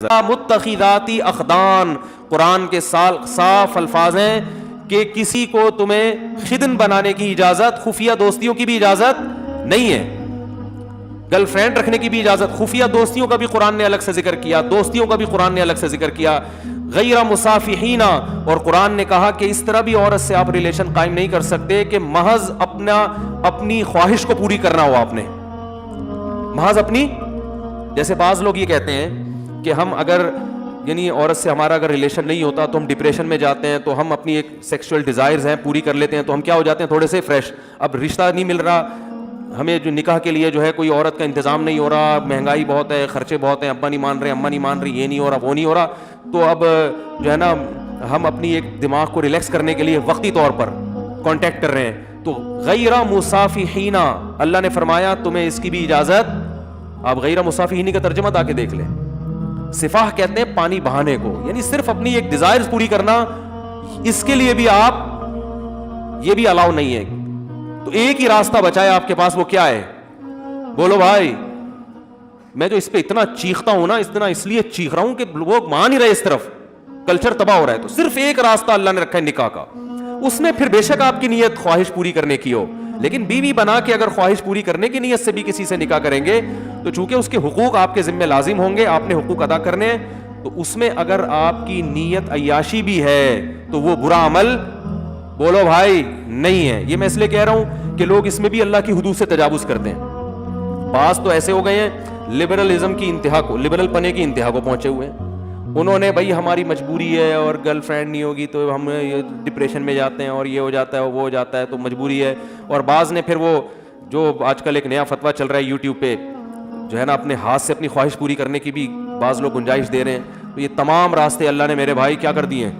متخذاتی اخدان، قرآن کے صاف الفاظ ہیں کہ کسی کو تمہیں خدن بنانے کی اجازت، خفیہ دوستیوں کی بھی اجازت نہیں ہے، گرل فرینڈ رکھنے کی بھی اجازت، خفیہ دوستیوں کا بھی قرآن نے الگ سے ذکر کیا، دوستیوں کا بھی قرآن نے الگ سے ذکر کیا، غیر مصافحین، اور قرآن نے کہا کہ اس طرح بھی عورت سے آپ ریلیشن قائم نہیں کر سکتے کہ محض اپنی خواہش کو پوری کرنا ہو، آپ نے محض اپنی، جیسے بعض لوگ یہ کہتے ہیں کہ ہم اگر یعنی عورت سے ہمارا اگر ریلیشن نہیں ہوتا تو ہم ڈپریشن میں جاتے ہیں، تو ہم اپنی ایک سیکسول ڈیزائرز ہیں پوری کر لیتے ہیں، تو ہم کیا ہو جاتے ہیں تھوڑے سے فریش، اب رشتہ نہیں مل رہا ہمیں، جو نکاح کے لیے جو ہے کوئی عورت کا انتظام نہیں ہو رہا، مہنگائی بہت ہے، خرچے بہت ہیں، ابا نہیں مان رہے، اماں نہیں مان رہی، یہ نہیں ہو رہا، وہ نہیں ہو رہا، تو اب جو ہے نا ہم اپنی ایک دماغ کو ریلیکس کرنے کے لیے وقتی طور پر کانٹیکٹ کر رہے ہیں، تو غیر مصافحین اللہ نے فرمایا تمہیں اس کی بھی اجازت، آپ غیر مصافحین کا ترجمہ تا کے دیکھ لیں، صفاح کہتے ہیں پانی بہانے کو، یعنی صرف اپنی ایک ڈیزائرز پوری کرنا، اس کے لیے بھی آپ یہ بھی الاؤ نہیں ہے، تو ایک ہی راستہ بچا ہے آپ کے پاس، وہ کیا ہے؟ بولو بھائی، میں جو اس پہ اتنا چیختا ہوں نا، اتنا اس لیے چیخ رہا ہوں کہ لوگ مان ہی رہے، اس طرف کلچر تباہ ہو رہا ہے، تو صرف ایک راستہ اللہ نے رکھا ہے نکاح کا، اس میں پھر بے شک آپ کی نیت خواہش پوری کرنے کی ہو، لیکن بیوی بنا کے اگر خواہش پوری کرنے کی نیت سے بھی کسی سے نکاح کریں گے تو چونکہ اس کے حقوق آپ کے ذمہ لازم ہوں گے، آپ نے حقوق ادا کرنے ہیں، تو اس میں اگر آپ کی نیت عیاشی بھی ہے تو وہ برا عمل، بولو بھائی، نہیں ہے۔ یہ میں اس لیے کہہ رہا ہوں کہ لوگ اس میں بھی اللہ کی حدود سے تجاوز کرتے ہیں، بعض تو ایسے ہو گئے ہیں لبرلزم کی انتہا کو، لبرل پنے کی انتہا کو پہنچے ہوئے ہیں، انہوں نے بھائی ہماری مجبوری ہے اور گرل فرینڈ نہیں ہوگی تو ہم ڈپریشن میں جاتے ہیں اور یہ ہو جاتا ہے وہ ہو جاتا ہے تو مجبوری ہے، اور بعض نے پھر وہ جو آج کل ایک نیا فتویٰ چل رہا ہے یوٹیوب پہ جو ہے نا اپنے ہاتھ سے اپنی خواہش پوری کرنے کی بھی بعض لوگ گنجائش دے رہے ہیں، تو یہ تمام راستے اللہ نے میرے بھائی کیا کر دیے ہیں؟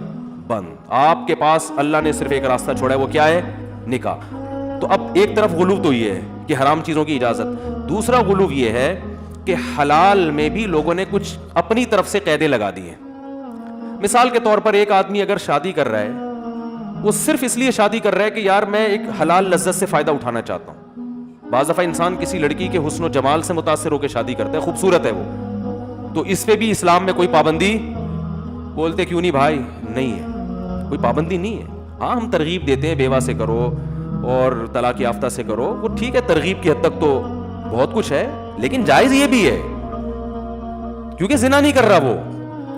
بند۔ آپ کے پاس اللہ نے صرف ایک راستہ چھوڑا ہے، وہ کیا ہے؟ نکاح۔ تو اب ایک طرف غلو تو یہ ہے کہ حرام چیزوں کی اجازت، دوسرا غلو یہ ہے کہ حلال میں بھی لوگوں نے کچھ اپنی طرف سے قیدیں لگا دی ہیں۔ مثال کے طور پر ایک آدمی اگر شادی کر رہا ہے، وہ صرف اس لیے شادی کر رہا ہے کہ یار میں ایک حلال لذت سے فائدہ اٹھانا چاہتا ہوں۔ بعض دفعہ انسان کسی لڑکی کے حسن و جمال سے متاثر ہو کے شادی کرتا ہے، خوبصورت ہے وہ، تو اس پہ بھی اسلام میں کوئی پابندی، بولتے کیوں نہیں بھائی؟ نہیں ہے، کوئی پابندی نہیں ہے۔ ہاں ہم ترغیب دیتے ہیں بیوہ سے کرو اور طلاق یافتہ سے کرو، وہ ٹھیک ہے، ترغیب کی حد تک تو بہت کچھ ہے، لیکن جائز یہ بھی ہے کیونکہ زنا نہیں کر رہا وہ،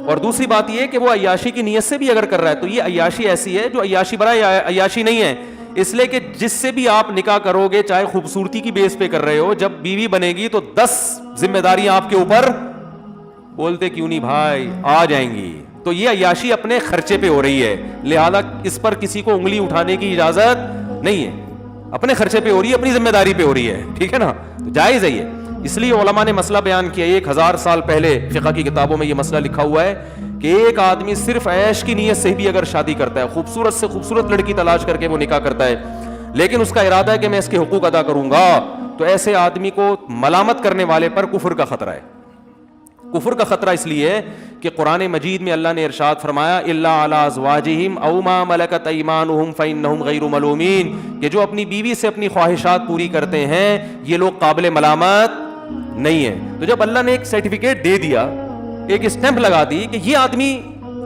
اور دوسری بات یہ کہ وہ عیاشی کی نیت سے بھی اگر کر رہا ہے تو یہ عیاشی ایسی ہے جو عیاشی برائے عیاشی نہیں ہے، اس لیے کہ جس سے بھی آپ نکاح کرو گے چاہے خوبصورتی کی بیس پہ کر رہے ہو، جب بیوی بنے گی تو 10 ذمہ داریاں آپ کے اوپر، بولتے کیوں نہیں بھائی، آ جائیں گی، تو یہ عیاشی اپنے خرچے پہ ہو رہی ہے، لہذا اس پر کسی کو انگلی اٹھانے کی اجازت نہیں ہے، اپنے خرچے پہ ہو رہی ہے، اپنی ذمہ داری پہ ہو رہی ہے، ٹھیک ہے نا، تو جائز ہے یہ۔ اس لیے علماء نے مسئلہ بیان کیا، 1000 سال پہلے فقہ کی کتابوں میں یہ مسئلہ لکھا ہوا ہے کہ ایک آدمی صرف عیش کی نیت سے بھی اگر شادی کرتا ہے، خوبصورت سے خوبصورت لڑکی تلاش کر کے وہ نکاح کرتا ہے، لیکن اس کا ارادہ ہے کہ میں اس کے حقوق ادا کروں گا، تو ایسے آدمی کو ملامت کرنے والے پر کفر کا خطرہ ہے۔ کفر کا خطرہ اس لیے ہے کہ قرآن مجید میں اللہ نے ارشاد فرمایا الا علی ازواجہم او ما ملکت ایمانہم فانہم غیر ملومین، کہ جو اپنی بیوی سے اپنی خواہشات پوری کرتے ہیں یہ لوگ قابل ملامت نہیں ہے۔ تو جب اللہ نے ایک سرٹیفکیٹ دے دیا، ایک اسٹیمپ لگا دی کہ یہ آدمی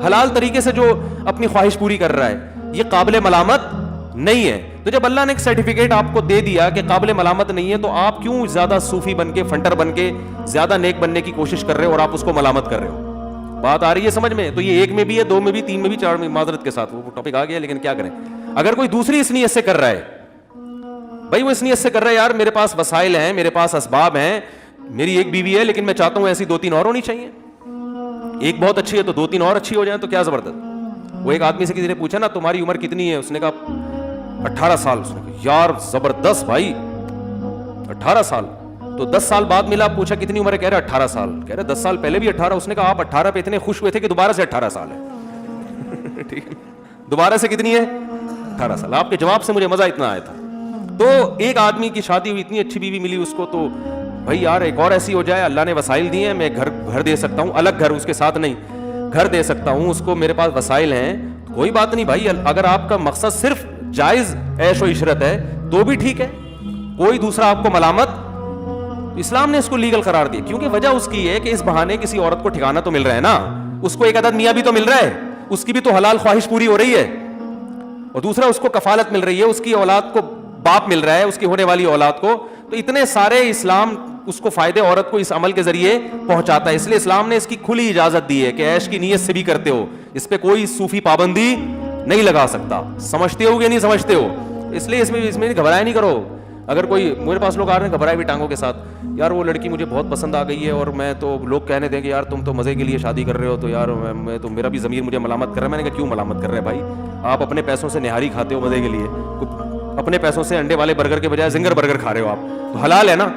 حلال طریقے سے جو اپنی خواہش پوری کر رہا ہے یہ قابل ملامت نہیں ہے، تو جب اللہ نے ایک سرٹیفکیٹ آپ کو دے دیا کہ قابل ملامت نہیں ہے، تو آپ کیوں زیادہ صوفی بن کے، فنٹر بن کے زیادہ نیک بننے کی کوشش کر رہے ہو اور آپ اس کو ملامت کر رہے ہو؟ بات آ رہی ہے سمجھ میں؟ تو یہ 1 میں بھی ہے، 2 میں بھی، 3 میں بھی، 4 میں، معذرت کے ساتھ وہ ٹاپک آ گیا، لیکن کیا کریں، اگر کوئی دوسری اس نیت سے کر رہا ہے، بھائی وہ اس نیت سے کر رہا ہے یار میرے پاس وسائل ہیں، میرے پاس اسباب ہیں، میری ایک بیوی ہے لیکن میں چاہتا ہوں ایسی 2-3 اور ہونی چاہیے، ایک بہت اچھی ہے تو 2-3 اور اچھی ہو جائیں تو کیا زبردست۔ وہ ایک آدمی سے کسی نے پوچھا نا تمہاری عمر کتنی ہے، اس نے کہا 18 سال، اس نے کہا یار زبردست بھائی 18 سال، تو 10 سال بعد ملا، پوچھا کتنی عمر ہے، کہہ رہا 18 سال، کہہ رہا 10 سال پہلے بھی 18، اس نے کہا آپ 18 پہ اتنے خوش ہوئے تھے کہ دوبارہ سے 18 سال ہے، ٹھیک ہے، دوبارہ سے کتنی ہے؟ 18 سال۔ آپ کے جواب سے مجھے مزہ اتنا آیا تھا۔ تو ایک آدمی کی شادی ہوئی، اتنی اچھی بیوی ملی اس کو، تو بھائی یار ایک اور ایسی ہو جائے، اللہ نے وسائل دیے ہیں، میں گھر دے سکتا ہوں، الگ گھر اس کے ساتھ نہیں، گھر دے سکتا ہوں اس کو، میرے پاس وسائل ہیں، کوئی بات نہیں بھائی، اگر آپ کا مقصد صرف جائز عیش و عشرت ہے تو بھی ٹھیک ہے، کوئی دوسرا آپ کو ملامت اسلام نے اس کو لیگل قرار دیا, کیونکہ وجہ اس کی ہے کہ اس بہانے کسی عورت کو ٹھکانہ تو مل رہا ہے نا, اس کو ایک عدد میاں بھی تو مل رہا ہے, اس کی بھی تو حلال خواہش پوری ہو رہی ہے, اور دوسرا اس کو کفالت مل رہی ہے, اس کی اولاد کو باپ مل رہا ہے, اس کی ہونے والی اولاد کو. تو اتنے سارے اسلام اس کو فائدے عورت کو اس عمل کے ذریعے پہنچاتا ہے, اس لیے اسلام نے اس کی کھلی اجازت دی ہے کہ عیش کی نیت سے بھی کرتے ہو, اس پہ کوئی صوفی پابندی نہیں لگا سکتا. سمجھتے ہو کہ نہیں سمجھتے ہو؟ اس لیے اس میں گھبرایا نہیں کرو. اگر کوئی میرے پاس لوگ آ رہے ہیں گھبرائے بھی ٹانگوں کے ساتھ, یار وہ لڑکی مجھے بہت پسند آ گئی ہے اور میں تو, لوگ کہنے دیں کہ یار تم تو مزے کے لیے شادی کر رہے ہو, تو یار میں تو میرا بھی ضمیر مجھے ملامت کر رہا ہے. میں نے کہا کیوں ملامت کر رہے ہیں بھائی, آپ اپنے پیسوں سے نہاری کھاتے ہو مزے کے لیے, اپنے پیسوں سے انڈے والے برگر کے بجائے زنگر برگر کھا رہے ہو آپ, تو حلال ہے نا.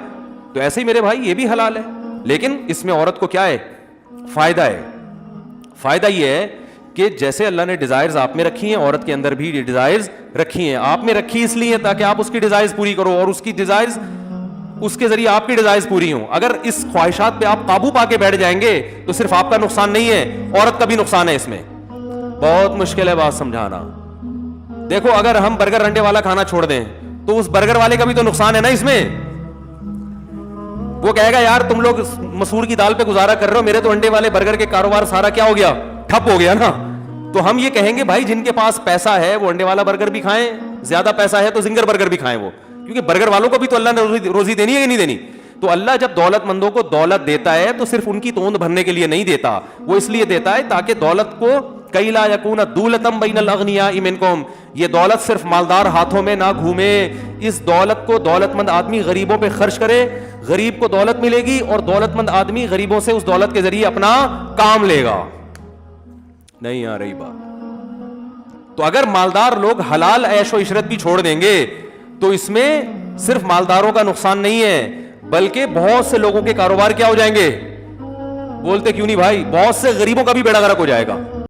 تو ایسے ہی میرے بھائی یہ بھی حلال ہے, لیکن اس میں عورت کو کیا ہے فائدہ ہے. فائدہ یہ ہے کہ جیسے اللہ نے ڈیزائرز آپ میں رکھی ہیں, عورت کے اندر بھی ڈیزائرز رکھی ہیں. آپ میں رکھی اس لیے تاکہ آپ اس کی ڈیزائرز پوری کرو, اور اس کی ڈیزائرز, اس کے ذریعے آپ کی ڈیزائرز پوری ہوں. اگر اس خواہشات پہ آپ قابو پا کے بیٹھ جائیں گے تو صرف آپ کا نقصان نہیں ہے, عورت کا بھی نقصان ہے. اس میں بہت مشکل ہے بات سمجھانا. دیکھو اگر ہم برگر انڈے والا کھانا چھوڑ دیں تو اس برگر والے کا بھی تو نقصان ہے نا اس میں. وہ کہے گا یار تم لوگ مسور کی دال پہ گزارا کر رہے ہو, میرے تو انڈے والے برگر کے کاروبار سارا کیا ہو گیا, ٹھپ ہو گیا نا. تو ہم یہ کہیں گے بھائی جن کے پاس پیسہ ہے وہ انڈے والا برگر بھی کھائیں, زیادہ پیسہ ہے تو زنگر برگر بھی کھائیں وہ, کیونکہ برگر والوں کو بھی تو اللہ نے روزی دینی ہے کہ نہیں دینی. تو اللہ جب دولت مندوں کو دولت دیتا ہے تو صرف ان کی توند بھرنے کے لیے نہیں دیتا, وہ اس لیے دیتا ہے تاکہ دولت کو کئی لا یکون دولتم بین الاغنیاء منکم, یہ دولت صرف مالدار ہاتھوں میں نہ گھومے. اس دولت کو دولت مند آدمی غریبوں پہ خرچ کرے, غریب کو دولت ملے گی, اور دولت مند آدمی غریبوں سے اس دولت کے ذریعے اپنا کام لے گا. نہیں آ رہی بات؟ تو اگر مالدار لوگ حلال عیش و عشرت بھی چھوڑ دیں گے تو اس میں صرف مالداروں کا نقصان نہیں ہے, بلکہ بہت سے لوگوں کے کاروبار کیا ہو جائیں گے. بولتے کیوں نہیں بھائی, بہت سے غریبوں کا بھی بیڑا غرق ہو جائے گا.